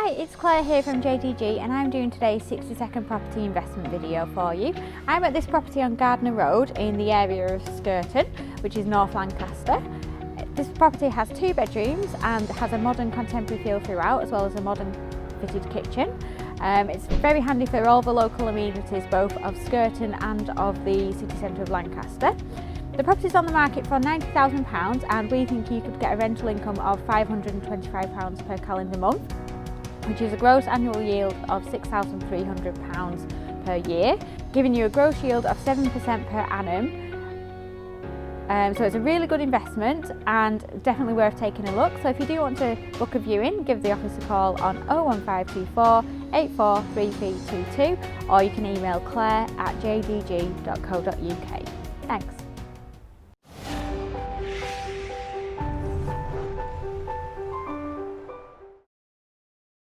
Hi, it's Claire here from JDG and I'm doing today's 60-second property investment video for you. I'm at this property on Gardner Road in the area of Skerton, which is North Lancaster. This property has 2 bedrooms and has a modern contemporary feel throughout, as well as a modern fitted kitchen. It's very handy for all the local amenities, both of Skerton and of the city centre of Lancaster. The property is on the market for £90,000 and we think you could get a rental income of £525 per calendar month, which is a gross annual yield of £6,300 per year, giving you a gross yield of 7% per annum. So it's a really good investment and definitely worth taking a look. So if you do want to book a viewing, give the office a call on 01524 843322 or you can email claire@jdg.co.uk. Thanks.